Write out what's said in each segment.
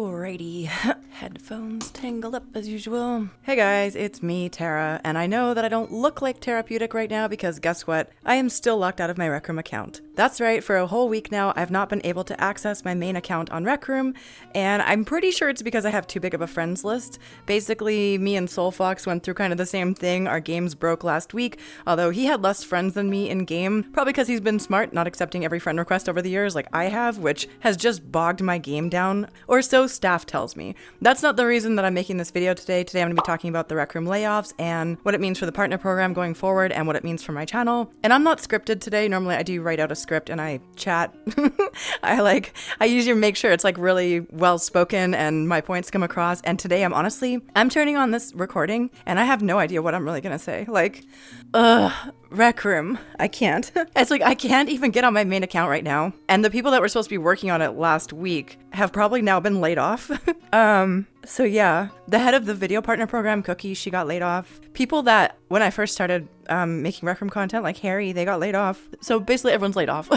Alrighty, headphones tangled up as usual. Hey guys, it's me, Tara, and I know that I don't look like Tarapeutic right now because guess what? I am still locked out of my Rec Room account. That's right, for a whole week now, I've not been able to access my main account on Rec Room, and I'm pretty sure it's because I have too big of a friends list. Basically, me and Soulfox went through kind of the same thing. Our games broke last week, although he had less friends than me in game, probably because he's been smart, not accepting every friend request over the years like I have, which has just bogged my game down, or so staff tells me. That's not the reason that I'm making this video today. Today I'm going to be talking about the Rec Room layoffs and what it means for the partner program going forward and what it means for my channel. And I'm not scripted today. Normally I do write out a script and I chat. I usually make sure it's like really well spoken and my points come across. And today I'm turning on this recording and I have no idea what I'm really going to say. Rec Room. I can't. It's like I can't even get on my main account right now. And the people that were supposed to be working on it last week have probably now been laid off. So yeah, the head of the video partner program, Cookie, she got laid off. People that, when I first started making Rec Room content, like Harry, they got laid off. So basically everyone's laid off.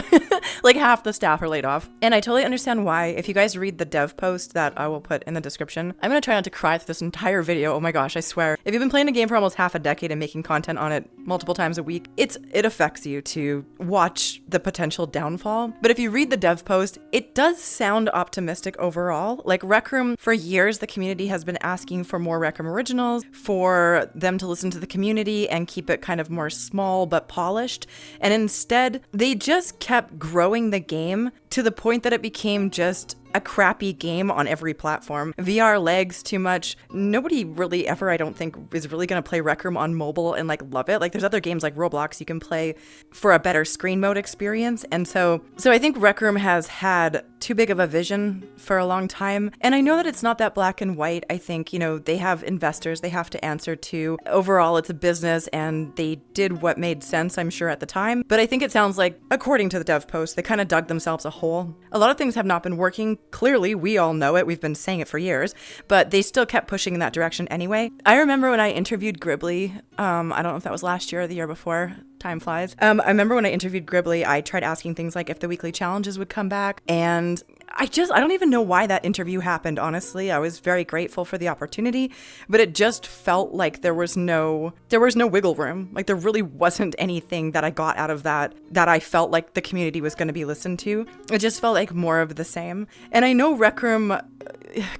Like half the staff are laid off. And I totally understand why. If you guys read the dev post that I will put in the description, I'm going to try not to cry through this entire video. Oh my gosh, I swear. If you've been playing a game for almost half a decade and making content on it multiple times a week, it affects you to watch the potential downfall. But if you read the dev post, it does sound optimistic overall. Like Rec Room, for years, the community has been asking for more Rec Room originals, for them to listen to the community and keep it kind of more small but polished. And instead, they just kept growing the game to the point that it became just a crappy game on every platform. VR lags too much. Nobody really ever, I don't think, is really going to play Rec Room on mobile and love it. There's other games like Roblox you can play for a better screen mode experience. And so I think Rec Room has had too big of a vision for a long time. And I know that it's not that black and white. I think, they have investors they have to answer to. Overall, it's a business and they did what made sense, I'm sure, at the time. But I think it sounds like, according to the dev post, they kind of dug themselves a hole. A lot of things have not been working. Clearly, we all know it. We've been saying it for years, but they still kept pushing in that direction anyway. I remember when I interviewed Gribbly, I don't know if that was last year or the year before. Time flies. I remember when I interviewed Gribbly, I tried asking things like if the weekly challenges would come back, and I don't even know why that interview happened, honestly. I was very grateful for the opportunity, but it just felt like there was no wiggle room. There really wasn't anything that I got out of that I felt like the community was going to be listened to. It just felt like more of the same. And I know Rec Room,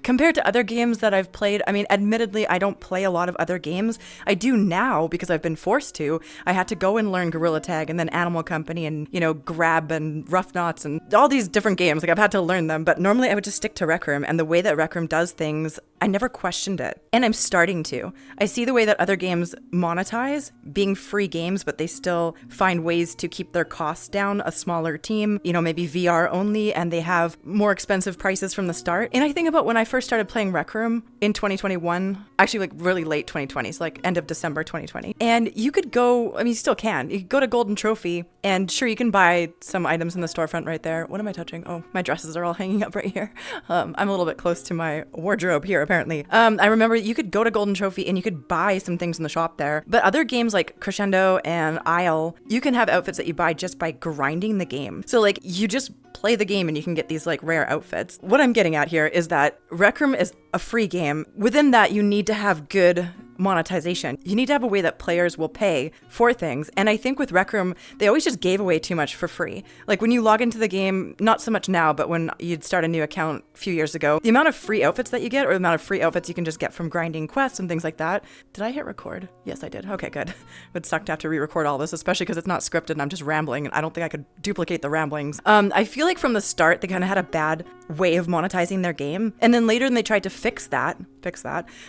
compared to other games that I've played, admittedly, I don't play a lot of other games. I do now because I've been forced to. I had to go and learn Gorilla Tag and then Animal Company and, Grab and Rough Knots and all these different games. I've had to learn them, but normally I would just stick to Rec Room, and the way that Rec Room does things, I never questioned it. And I'm starting to. I see the way that other games monetize, being free games, but they still find ways to keep their costs down, a smaller team, maybe VR only, and they have more expensive prices from the start. And I think about when I first started playing Rec Room in 2021, actually really late 2020, so end of December 2020. And you could go, you still can. You could go to Golden Trophy, and sure, you can buy some items in the storefront right there. What am I touching? Oh, my dresses are all hanging up right here. I'm a little bit close to my wardrobe here, apparently. I remember you could go to Golden Trophy and you could buy some things in the shop there. But other games like Crescendo and Isle, you can have outfits that you buy just by grinding the game. So you just play the game and you can get these rare outfits. What I'm getting at here is that Rec Room is a free game. Within that, you need to have good monetization. You need to have a way that players will pay for things. And I think with Rec Room, they always just gave away too much for free. When you log into the game, not so much now, but when you'd start a new account a few years ago, the amount of free outfits that you get, or the amount of free outfits you can just get from grinding quests and things like that. Did I hit record? Yes, I did. Okay, good. It would suck to have to re-record all this, especially because it's not scripted and I'm just rambling, and I don't think I could duplicate the ramblings. I feel like from the start, they kind of had a bad way of monetizing their game. And then later they tried to fix that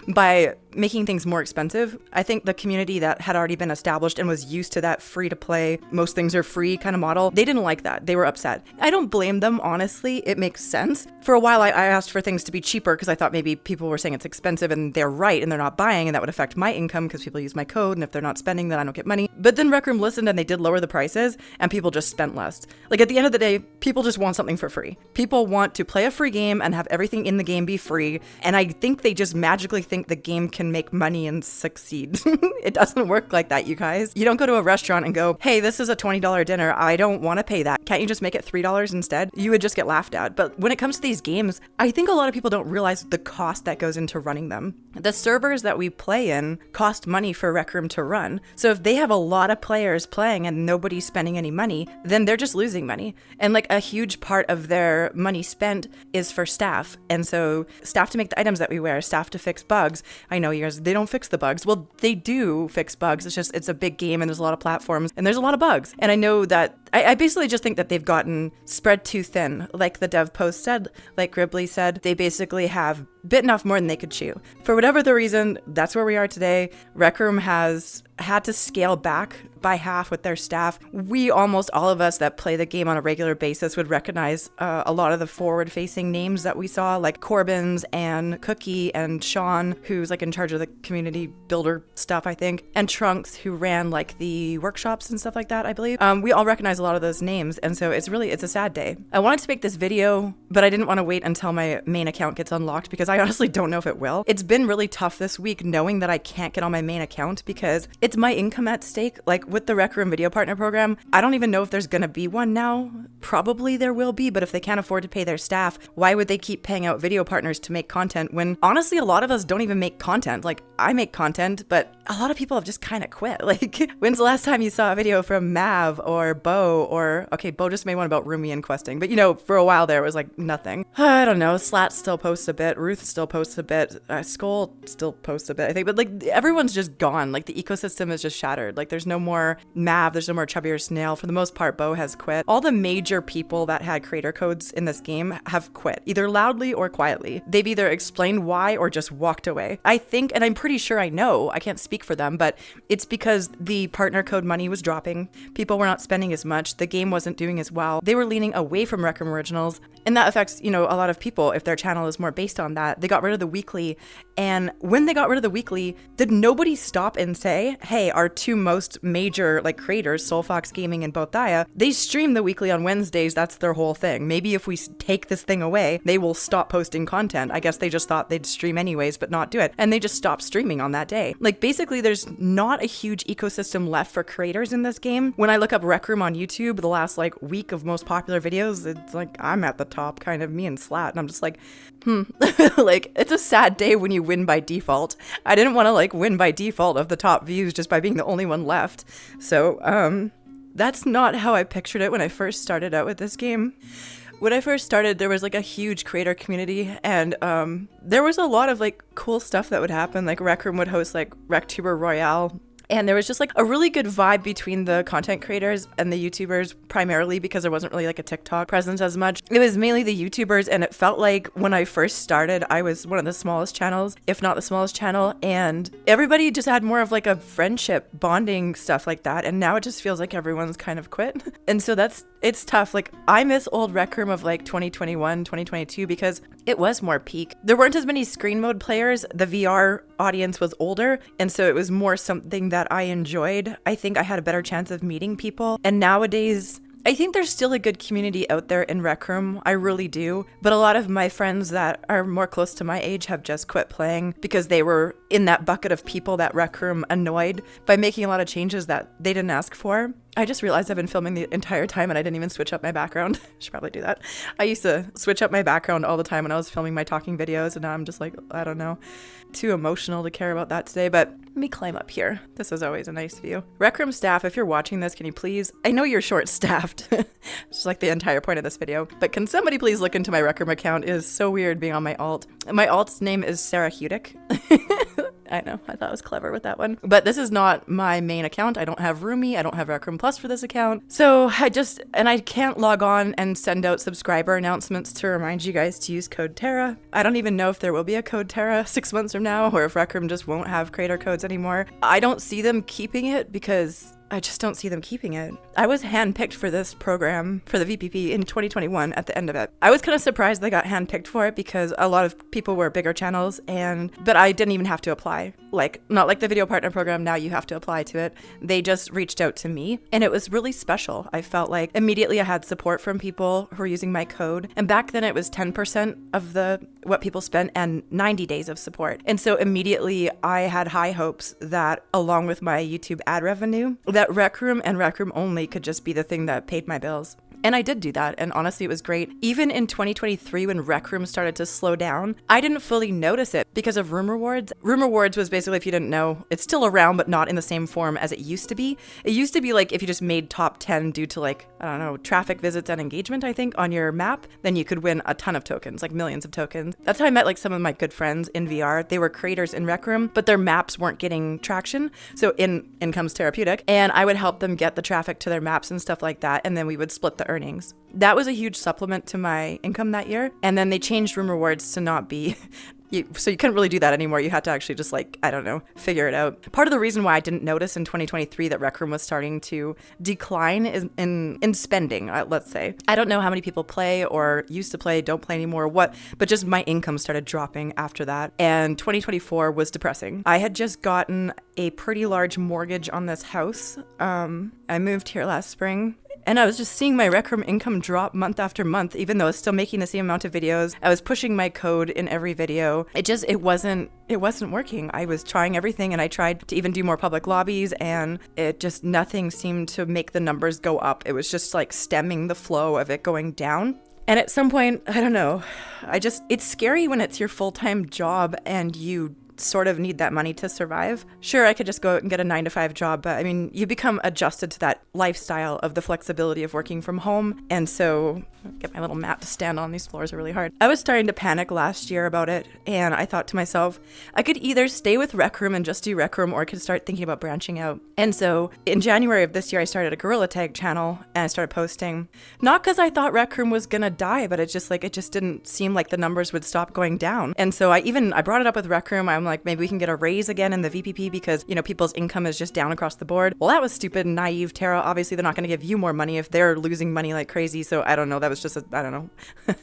by making things more expensive. I think the community that had already been established and was used to that free to play, most things are free kind of model, they didn't like that. They were upset. I don't blame them, honestly. It makes sense. For a while, I asked for things to be cheaper because I thought maybe people were saying it's expensive and they're right and they're not buying, and that would affect my income because people use my code, and if they're not spending, then I don't get money. But then Rec Room listened and they did lower the prices and people just spent less. At the end of the day, people just want something for free. People want to play a free game and have everything in the game be free. And I think they just magically think the game can can make money and succeed. It doesn't work like that, you guys. You don't go to a restaurant and go, hey, this is a $20 dinner. I don't want to pay that. Can't you just make it $3 instead? You would just get laughed at. But when it comes to these games, I think a lot of people don't realize the cost that goes into running them. The servers that we play in cost money for Rec Room to run. So if they have a lot of players playing and nobody's spending any money, then they're just losing money. And like a huge part of their money spent is for staff. And so staff to make the items that we wear, staff to fix bugs. I know you guys, they don't fix the bugs. Well, they do fix bugs. It's just, it's a big game and there's a lot of platforms and there's a lot of bugs. And I know that I basically just think that they've gotten spread too thin. Like the dev post said, like Gribbly said, they basically have bitten off more than they could chew. For whatever the reason, that's where we are today. Rec Room has had to scale back by half with their staff. We, almost all of us that play the game on a regular basis, would recognize a lot of the forward-facing names that we saw, like Corbin's and Cookie and Sean, who's like in charge of the community builder stuff, I think, and Trunks, who ran like the workshops and stuff like that, I believe. We all recognize a lot of those names, and so it's a sad day. I wanted to make this video, but I didn't want to wait until my main account gets unlocked because I honestly don't know if it will. It's been really tough this week knowing that I can't get on my main account because it's my income at stake. Like with the Rec Room video partner program, I don't even know if there's gonna be one now. Probably there will be, but if they can't afford to pay their staff, why would they keep paying out video partners to make content when honestly a lot of us don't even make content? Like I make content, but a lot of people have just kind of quit. Like when's the last time you saw a video from Mav or Bo or, okay, Bo just made one about Rumi and questing, but you know, for a while there it was like nothing. I don't know, Slat still posts a bit, Ruth still posts a bit, Skull still posts a bit, I think, but like everyone's just gone. Like the ecosystem is just shattered. Like there's no more Mav, there's no more Chubby or Snail. For the most part, Bo has quit. All the major people that had creator codes in this game have quit, either loudly or quietly. They've either explained why or just walked away. I think, and I'm pretty sure I know, I can't speak for them, but it's because the partner code money was dropping. People were not spending as much. The game wasn't doing as well. They were leaning away from Rec Room Originals. And that affects, you know, a lot of people if their channel is more based on that. They got rid of the weekly. And when they got rid of the weekly, did nobody stop and say, hey, our two most major like creators, Soulfox Gaming and Bothaya, they stream the weekly on Wednesdays. That's their whole thing. Maybe if we take this thing away, they will stop posting content. I guess they just thought they'd stream anyways, but not do it. And they just stopped streaming on that day. Like basically there's not a huge ecosystem left for creators in this game. When I look up Rec Room on YouTube, the last like week of most popular videos, it's like I'm at the top, kind of, me and Slat, and I'm just like, like it's a sad day when you win by default. I didn't want to like win by default of the top views just by being the only one left. So that's not how I pictured it when I first started out with this game. When I first started, there was like a huge creator community, and there was a lot of like cool stuff that would happen. Like Rec Room would host like RecTuber Royale. And there was just like a really good vibe between the content creators and the YouTubers, primarily because there wasn't really like a TikTok presence as much. It was mainly the YouTubers, and it felt like when I first started, I was one of the smallest channels, if not the smallest channel, and everybody just had more of like a friendship, bonding, stuff like that. And now it just feels like everyone's kind of quit. And so it's tough. Like I miss old Rec Room of like 2021, 2022 because it was more peak. There weren't as many screen mode players. The VR audience was older, and so it was more something that I enjoyed. I think I had a better chance of meeting people. And nowadays, I think there's still a good community out there in Rec Room. I really do. But a lot of my friends that are more close to my age have just quit playing because they were in that bucket of people that Rec Room annoyed by making a lot of changes that they didn't ask for. I just realized I've been filming the entire time and I didn't even switch up my background. Should probably do that. I used to switch up my background all the time when I was filming my talking videos, and now I'm just like, I don't know, too emotional to care about that today. But let me climb up here. This is always a nice view. Rec Room staff, if you're watching this, can you please, I know you're short-staffed, just like the entire point of this video, but can somebody please look into my Rec Room account? It is so weird being on my alt. My alt's name is Tarapeutic. I know, I thought I was clever with that one. But this is not my main account. I don't have Rumi, I don't have Rec Room Plus for this account. So I can't log on and send out subscriber announcements to remind you guys to use code Tara. I don't even know if there will be a code Tara 6 months from now, or if Rec Room just won't have creator codes anymore. I don't see them keeping it because I just don't see them keeping it. I was handpicked for this program for the VPP in 2021 at the end of it. I was kind of surprised they got handpicked for it because a lot of people were bigger channels, but I didn't even have to apply. Like, not like the video partner program, now you have to apply to it. They just reached out to me, and it was really special. I felt like immediately I had support from people who were using my code. And back then it was 10% of what people spent and 90 days of support. And so immediately I had high hopes that along with my YouTube ad revenue, that Rec Room and Rec Room only could just be the thing that paid my bills. And I did do that, and honestly, it was great. Even in 2023, when Rec Room started to slow down, I didn't fully notice it because of Room Rewards. Room Rewards was basically, if you didn't know, it's still around, but not in the same form as it used to be. It used to be like if you just made top 10 due to like, I don't know, traffic visits and engagement, I think, on your map, then you could win a ton of tokens, like millions of tokens. That's how I met like some of my good friends in VR. They were creators in Rec Room, but their maps weren't getting traction. So in comes Tarapeutic, and I would help them get the traffic to their maps and stuff like that, and then we would split the earnings. That was a huge supplement to my income that year. And then they changed Room Rewards to not be, so you couldn't really do that anymore. You had to actually just like, I don't know, figure it out. Part of the reason why I didn't notice in 2023 that Rec Room was starting to decline is in spending, let's say. I don't know how many people play or used to play, don't play anymore, but just my income started dropping after that. And 2024 was depressing. I had just gotten a pretty large mortgage on this house. I moved here last spring. And I was just seeing my Rec Room income drop month after month, even though I was still making the same amount of videos. I was pushing my code in every video. It wasn't working. I was trying everything, and I tried to even do more public lobbies, and nothing seemed to make the numbers go up. It was just like stemming the flow of it going down. And at some point, I don't know, it's scary when it's your full-time job and you sort of need that money to survive. Sure, I could just go out and get a 9-to-5 job, but I mean, you become adjusted to that lifestyle of the flexibility of working from home. And so, get my little mat to stand on. These floors are really hard. I was starting to panic last year about it, and I thought to myself, I could either stay with Rec Room and just do Rec Room, or I could start thinking about branching out. And so, in January of this year, I started a Gorilla Tag channel, and I started posting. Not because I thought Rec Room was gonna die, but it just didn't seem like the numbers would stop going down. And so I brought it up with Rec Room. I'm like, maybe we can get a raise again in the VPP because, people's income is just down across the board. Well, that was stupid and naive, Tara. Obviously, they're not going to give you more money if they're losing money like crazy. So I don't know. That was just I don't know.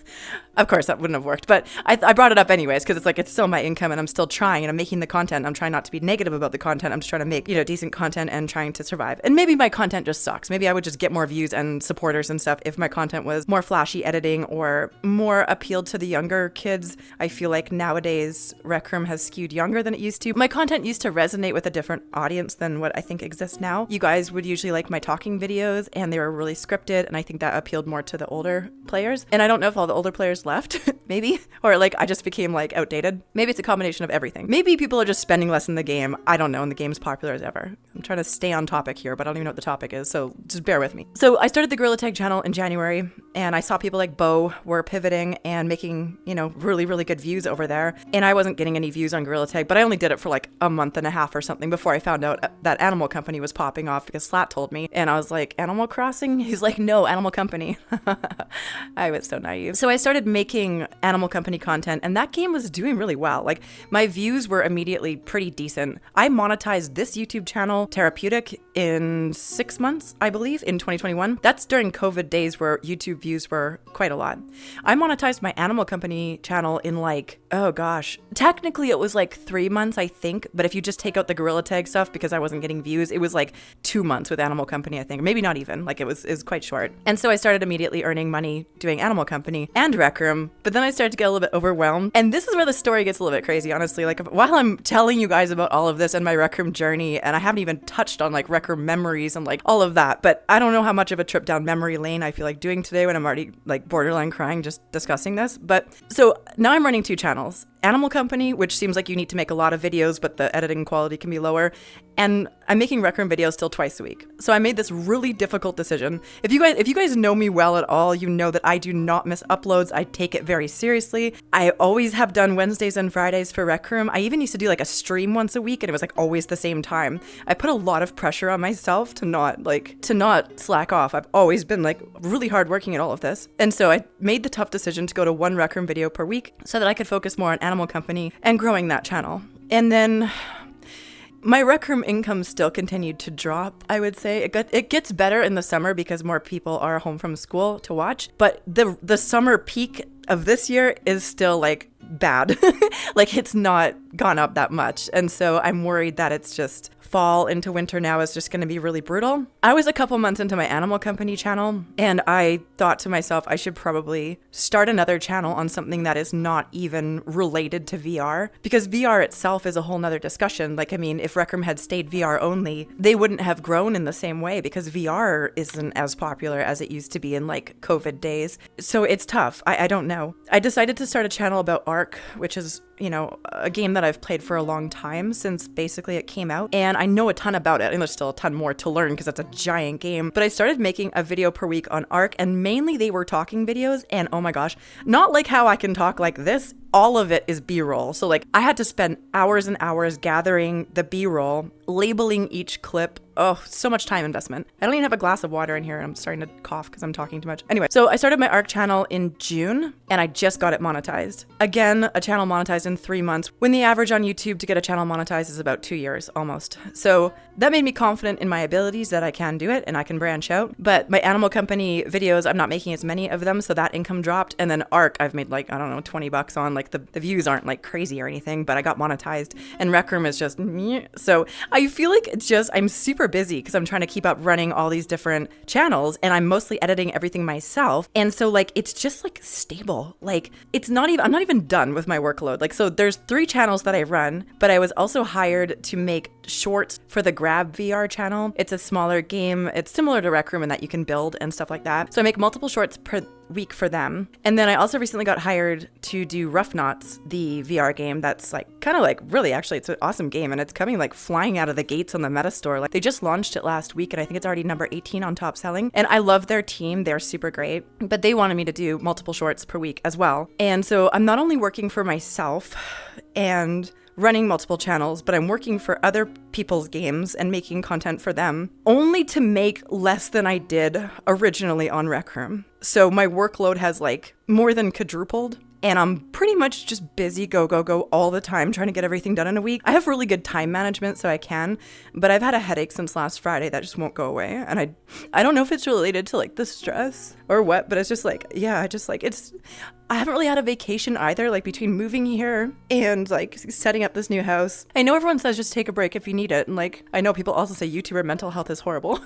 Of course, that wouldn't have worked. But I brought it up anyways because it's still my income and I'm still trying and I'm making the content. I'm trying not to be negative about the content. I'm just trying to make, decent content and trying to survive. And maybe my content just sucks. Maybe I would just get more views and supporters and stuff if my content was more flashy editing or more appealed to the younger kids. I feel like nowadays Rec Room has skewed younger than it used to. My content used to resonate with a different audience than what I think exists now. You guys would usually like my talking videos and they were really scripted, and I think that appealed more to the older players. And I don't know if all the older players left, maybe, or I just became outdated. Maybe it's a combination of everything. Maybe people are just spending less in the game. I don't know, and the game's popular as ever. I'm trying to stay on topic here, but I don't even know what the topic is, so just bear with me. So I started the Gorilla Tag channel in January, and I saw people like Bo were pivoting and making, really, really good views over there. And I wasn't getting any views on Gorilla Tag, but I only did it for a month and a half or something before I found out that Animal Company was popping off because Slat told me. And I was like, Animal Crossing? He's like, no, Animal Company. I was so naive. So I started making Animal Company content, and that game was doing really well. My views were immediately pretty decent. I monetized this YouTube channel, Tarapeutic, in 6 months, I believe, in 2021. That's during COVID days where YouTube views were quite a lot. I monetized my Animal Company channel in oh gosh, technically it was 3 months, I think, but if you just take out the Gorilla Tag stuff because I wasn't getting views, it was 2 months with Animal Company, I think. Maybe not even, it was quite short. And so I started immediately earning money doing Animal Company and Rec Room, but then I started to get a little bit overwhelmed. And this is where the story gets a little bit crazy, honestly. While I'm telling you guys about all of this and my Rec Room journey, and I haven't even touched on Rec Room memories and all of that, but I don't know how much of a trip down memory lane I feel like doing today when I'm already borderline crying just discussing this. But so now I'm running 2 channels. Animal Company, which seems like you need to make a lot of videos, but the editing quality can be lower. And I'm making Rec Room videos still twice a week. So I made this really difficult decision. If you guys know me well at all, you know that I do not miss uploads. I take it very seriously. I always have done Wednesdays and Fridays for Rec Room. I even used to do a stream once a week, and it was always the same time. I put a lot of pressure on myself to not slack off. I've always been really hard working at all of this. And so I made the tough decision to go to 1 Rec Room video per week so that I could focus more on Animal Company and growing that channel. And then my Rec Room income still continued to drop, I would say. It gets better in the summer because more people are home from school to watch, but the summer peak of this year is still like bad. Like it's not gone up that much. And so I'm worried that it's just fall into winter now is just going to be really brutal. I was a couple months into my animal company channel, and I thought to myself, I should probably start another channel on something that is not even related to VR, because VR itself is a whole nother discussion. Like, I mean, if Rec Room had stayed VR only, they wouldn't have grown in the same way because VR isn't as popular as it used to be in like COVID days. So it's tough. I don't know. I decided to start a channel about Ark, which is, you know, a game that I've played for a long time since basically it came out. And I know a ton about it, and there's still a ton more to learn because it's a giant game. But I started making a video per week on Ark, and mainly they were talking videos. And oh my gosh, not like how I can talk like this. All of it is B-roll. So like I had to spend hours and hours gathering the B-roll, labeling each clip. Oh, so much time investment. I don't even have a glass of water in here, and I'm starting to cough because I'm talking too much. Anyway, so I started my Ark channel in June, and I just got it monetized. Again, a channel monetized in 3 months, when the average on YouTube to get a channel monetized is about 2 years almost. So that made me confident in my abilities that I can do it and I can branch out. But my animal company videos, I'm not making as many of them, so that income dropped. And then Ark, I've made like, I don't know, 20 bucks on. Like the views aren't like crazy or anything, but I got monetized. And Rec Room is just meh. So I feel like it's just, I'm super busy because I'm trying to keep up running all these different channels, and I'm mostly editing everything myself. And so like, it's just like stable. Like it's not even, I'm not even done with my workload. Like, so there's 3 channels that I run, but I was also hired to make shorts for the Grab VR channel. It's a smaller game. It's similar to Rec Room in that you can build and stuff like that. So I make multiple shorts per week for them. And then I also recently got hired to do Rough Knots, the VR game that's like kind of like really, actually it's an awesome game, and it's coming like flying out of the gates on the Meta Store. Like they just launched it last week, and I think it's already number 18 on top selling. And I love their team. They're super great, but they wanted me to do multiple shorts per week as well. And so I'm not only working for myself and running multiple channels, but I'm working for other people's games and making content for them, only to make less than I did originally on Rec Room. So my workload has like more than quadrupled, and I'm pretty much just busy, go all the time, trying to get everything done in a week. I have really good time management, so I can, but I've had a headache since last Friday that just won't go away. And I don't know if it's related to like the stress or what, but it's just like, yeah, I haven't really had a vacation either, like between moving here and like setting up this new house. I know everyone says just take a break if you need it. And like, I know people also say YouTuber mental health is horrible,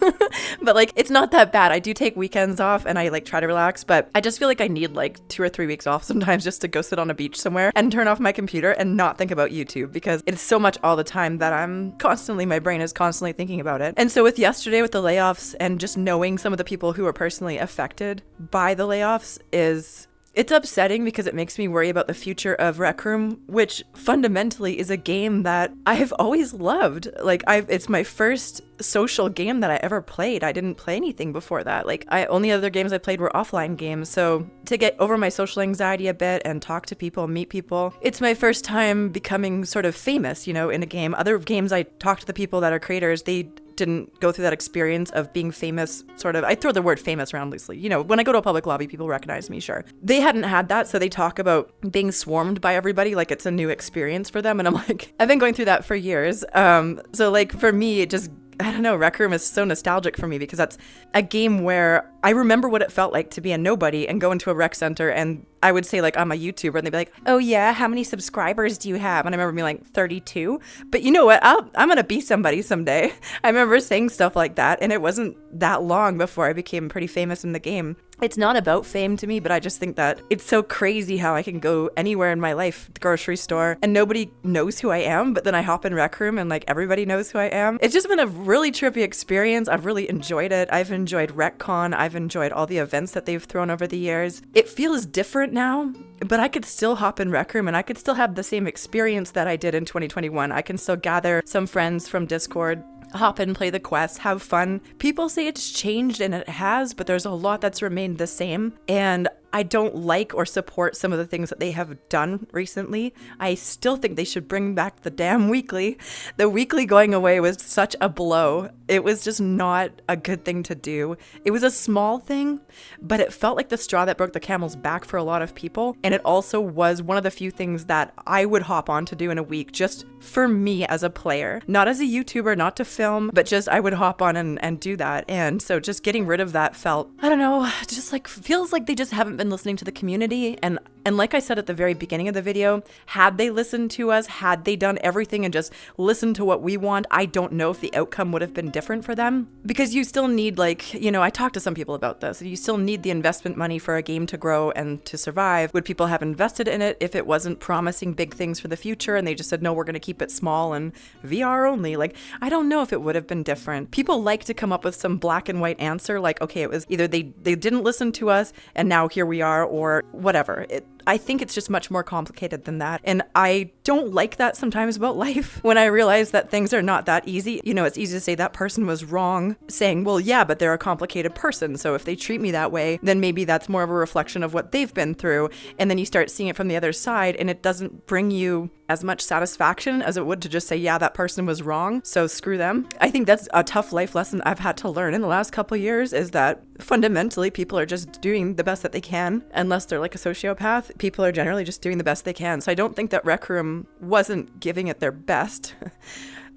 but like, it's not that bad. I do take weekends off and I like try to relax, but I just feel like I need like 2 or 3 weeks off sometimes just to go sit on a beach somewhere and turn off my computer and not think about YouTube, because it's so much all the time that my brain is constantly thinking about it. And so with yesterday, with the layoffs and just knowing some of the people who are personally affected by the layoffs, it's upsetting because it makes me worry about the future of Rec Room, which fundamentally is a game that I've always loved. Like it's my first social game that I ever played. I didn't play anything before that. Like only other games I played were offline games. So to get over my social anxiety a bit and talk to people, meet people, it's my first time becoming sort of famous, you know, in a game. Other games I talk to the people that are creators, they didn't go through that experience of being famous, sort of. I throw the word famous around loosely. You know, when I go to a public lobby, people recognize me, sure. They hadn't had that, so they talk about being swarmed by everybody like it's a new experience for them. And I'm like, I've been going through that for years. So like for me, it just, I don't know, Rec Room is so nostalgic for me because that's a game where I remember what it felt like to be a nobody and go into a rec center, and I would say like I'm a YouTuber, and they'd be like, oh yeah, how many subscribers do you have? And I remember being like 32, but you know what, I'm gonna be somebody someday. I remember saying stuff like that, and it wasn't that long before I became pretty famous in the game. It's not about fame to me, but I just think that it's so crazy how I can go anywhere in my life, the grocery store, and nobody knows who I am, but then I hop in Rec Room and like everybody knows who I am. It's just been a really trippy experience. I've really enjoyed it. I've enjoyed RecCon. I've enjoyed all the events that they've thrown over the years. It feels different now, but I could still hop in Rec Room and I could still have the same experience that I did in 2021. I can still gather some friends from Discord, hop in, play the quests, have fun. People say it's changed, and it has, but there's a lot that's remained the same. And I don't like or support some of the things that they have done recently. I still think they should bring back the damn weekly. The weekly going away was such a blow. It was just not a good thing to do. It was a small thing, but it felt like the straw that broke the camel's back for a lot of people. And it also was one of the few things that I would hop on to do in a week, just for me as a player, not as a YouTuber, not to film, but just I would hop on and do that. And so just getting rid of that felt, I don't know, just like feels like they just haven't been listening to the community. And like I said at the very beginning of the video, had they listened to us, had they done everything and just listened to what we want, I don't know if the outcome would have been different for them. Because you still need, like, you know, I talked to some people about this. You still need the investment money for a game to grow and to survive. Would people have invested in it if it wasn't promising big things for the future and they just said, no, we're going to keep it small and VR only? Like, I don't know if it would have been different. People like to come up with some black and white answer, like, okay, it was either they didn't listen to us and now here we are, or whatever. I think it's just much more complicated than that. And I don't like that sometimes about life when I realize that things are not that easy. You know, it's easy to say that person was wrong, saying, well, yeah, but they're a complicated person. So if they treat me that way, then maybe that's more of a reflection of what they've been through. And then you start seeing it from the other side and it doesn't bring you as much satisfaction as it would to just say, yeah, that person was wrong, so screw them. I think that's a tough life lesson I've had to learn in the last couple of years, is that fundamentally people are just doing the best that they can. Unless they're like a sociopath, people are generally just doing the best they can. So I don't think that Rec Room wasn't giving it their best.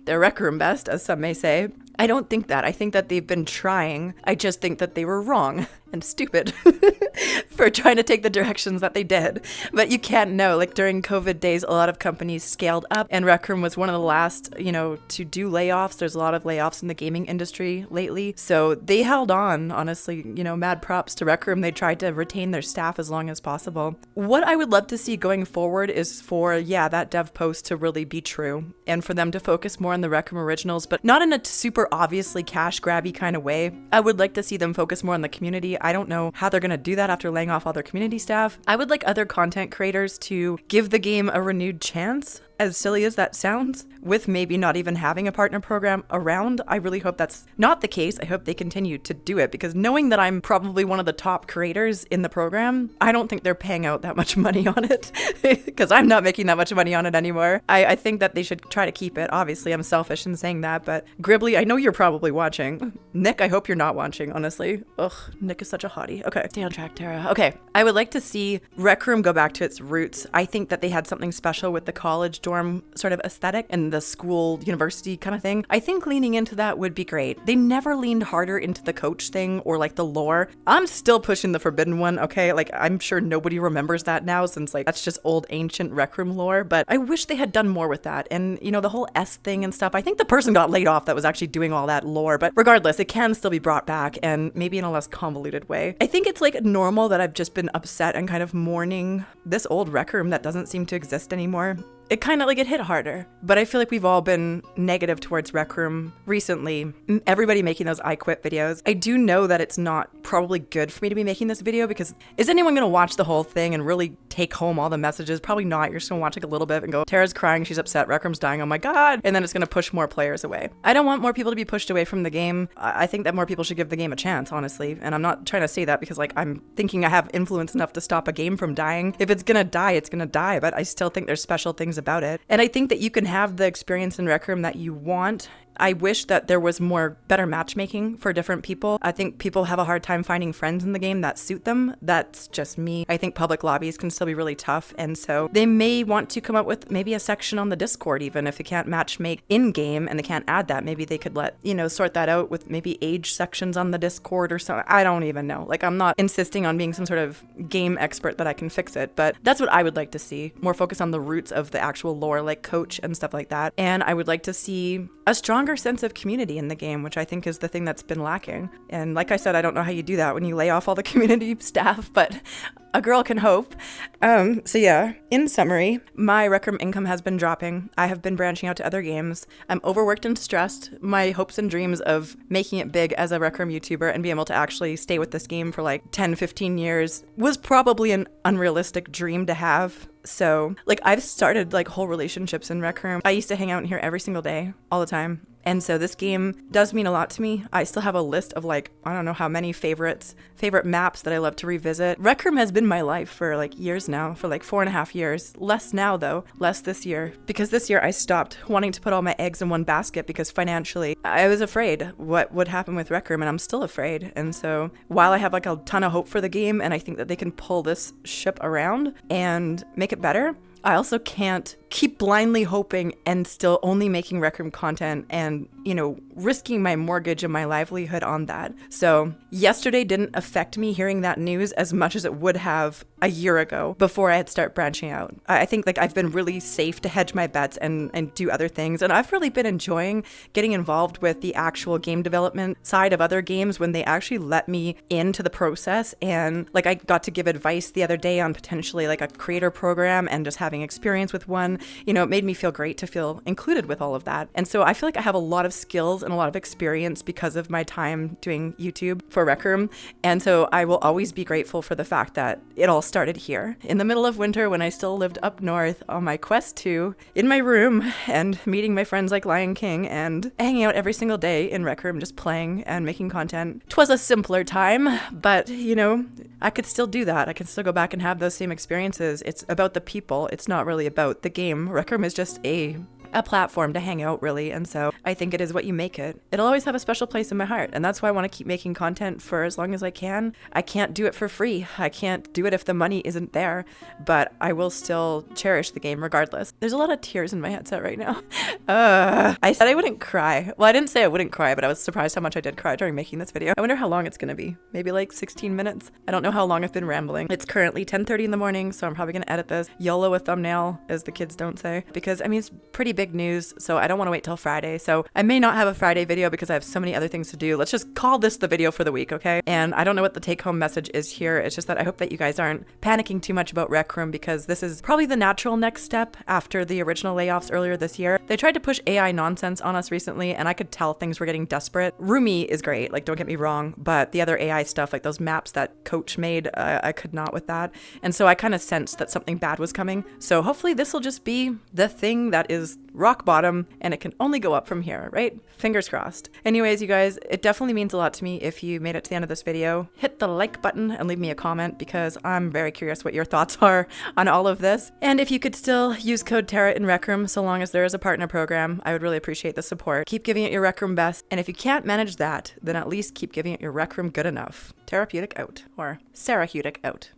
Their Rec Room best, as some may say. I don't think that. I think that they've been trying. I just think that they were wrong and stupid for trying to take the directions that they did. But you can't know. Like during COVID days, a lot of companies scaled up and Rec Room was one of the last, to do layoffs. There's a lot of layoffs in the gaming industry lately. So they held on, honestly, mad props to Rec Room. They tried to retain their staff as long as possible. What I would love to see going forward is for, that dev post to really be true and for them to focus more on the Rec Room originals, but not in a super obviously cash grabby kind of way. I would like to see them focus more on the community. I don't know how they're going to do that after laying off all their community staff. I would like other content creators to give the game a renewed chance. As silly as that sounds, with maybe not even having a partner program around, I really hope that's not the case. I hope they continue to do it, because knowing that I'm probably one of the top creators in the program, I don't think they're paying out that much money on it, because I'm not making that much money on it anymore. I think that they should try to keep it. Obviously, I'm selfish in saying that, but Gribbly, I know you're probably watching. Nick, I hope you're not watching, honestly. Ugh, Nick is such a hottie. Okay, stay on track, Tara. Okay, I would like to see Rec Room go back to its roots. I think that they had something special with the college dorm sort of aesthetic and the school university kind of thing. I think leaning into that would be great. They never leaned harder into the coach thing or like the lore. I'm still pushing the Forbidden one, okay? Like, I'm sure nobody remembers that now, since like that's just old ancient Rec Room lore, but I wish they had done more with that. And the whole S thing and stuff, I think the person got laid off that was actually doing all that lore, but regardless, it can still be brought back, and maybe in a less convoluted way. I think it's like normal that I've just been upset and kind of mourning this old Rec Room that doesn't seem to exist anymore. It kind of like it hit harder, but I feel like we've all been negative towards Rec Room recently. Everybody making those I quit videos. I do know that it's not probably good for me to be making this video, because is anyone going to watch the whole thing and really take home all the messages? Probably not. You're just going to watch like a little bit and go, Tara's crying, she's upset, Rec Room's dying, oh my god. And then it's going to push more players away. I don't want more people to be pushed away from the game. I think that more people should give the game a chance, honestly. And I'm not trying to say that because like I'm thinking I have influence enough to stop a game from dying. If it's going to die, it's going to die. But I still think there's special things about it. And I think that you can have the experience in Rec Room that you want. I wish that there was better matchmaking for different people. I think people have a hard time finding friends in the game that suit them. That's just me. I think public lobbies can still be really tough. And so they may want to come up with maybe a section on the Discord, even if they can't matchmake in-game and they can't add that. Maybe they could sort that out with maybe age sections on the Discord or something. I don't even know. Like, I'm not insisting on being some sort of game expert that I can fix it, but that's what I would like to see. More focus on the roots of the actual lore, like coach and stuff like that. And I would like to see a stronger sense of community in the game, which I think is the thing that's been lacking. And like I said, I don't know how you do that when you lay off all the community staff, but a girl can hope. In summary, my Rec Room income has been dropping. I have been branching out to other games. I'm overworked and stressed. My hopes and dreams of making it big as a Rec Room YouTuber and be able to actually stay with this game for like 10, 15 years was probably an unrealistic dream to have. So, I've started whole relationships in Rec Room. I used to hang out in here every single day, all the time. And so this game does mean a lot to me. I still have a list of like, I don't know how many favorite maps that I love to revisit. Rec Room has been my life for like years now, for like 4.5 years. Less now though, less this year. Because this year I stopped wanting to put all my eggs in one basket because financially I was afraid what would happen with Rec Room, and I'm still afraid. And so while I have like a ton of hope for the game and I think that they can pull this ship around and make it better, I also can't keep blindly hoping and still only making Rec Room content and, risking my mortgage and my livelihood on that. So yesterday didn't affect me hearing that news as much as it would have a year ago before I had started branching out. I think like I've been really safe to hedge my bets and do other things. And I've really been enjoying getting involved with the actual game development side of other games when they actually let me into the process. And like I got to give advice the other day on potentially like a creator program and just having experience with one. It made me feel great to feel included with all of that. And so I feel like I have a lot of skills and a lot of experience because of my time doing YouTube for Rec Room. And so I will always be grateful for the fact that it all started here in the middle of winter when I still lived up north on my quest to in my room and meeting my friends like Lion King and hanging out every single day in Rec Room, just playing and making content. 'Twas a simpler time, but I could still do that. I can still go back and have those same experiences. It's about the people. It's not really about the game. Rec Room is just a platform to hang out, really. And so I think it is what you make it. It'll always have a special place in my heart. And that's why I want to keep making content for as long as I can. I can't do it for free. I can't do it if the money isn't there, but I will still cherish the game regardless. There's a lot of tears in my headset right now. I said I wouldn't cry. Well, I didn't say I wouldn't cry, but I was surprised how much I did cry during making this video. I wonder how long it's going to be. Maybe like 16 minutes. I don't know how long I've been rambling. It's currently 10:30 in the morning, so I'm probably going to edit this YOLO a thumbnail, as the kids don't say, because it's pretty big news, so I don't want to wait till Friday. So I may not have a Friday video because I have so many other things to do. Let's just call this the video for the week, okay? And I don't know what the take-home message is here. It's just that I hope that you guys aren't panicking too much about Rec Room, because this is probably the natural next step after the original layoffs earlier this year. They tried to push AI nonsense on us recently, and I could tell things were getting desperate. Roomy is great, like, don't get me wrong, but the other AI stuff, like those maps that Coach made, I could not with that. And so I kind of sensed that something bad was coming. So hopefully this will just be the thing that is rock bottom, and it can only go up from here, right? Fingers crossed. Anyways, you guys, it definitely means a lot to me if you made it to the end of this video. Hit the like button and leave me a comment, because I'm very curious what your thoughts are on all of this. And if you could still use code Tara in Rec Room so long as there is a partner program, I would really appreciate the support. Keep giving it your Rec Room best, and if you can't manage that, then at least keep giving it your Rec Room good enough. Tarapeutic out, or Saraheutic out.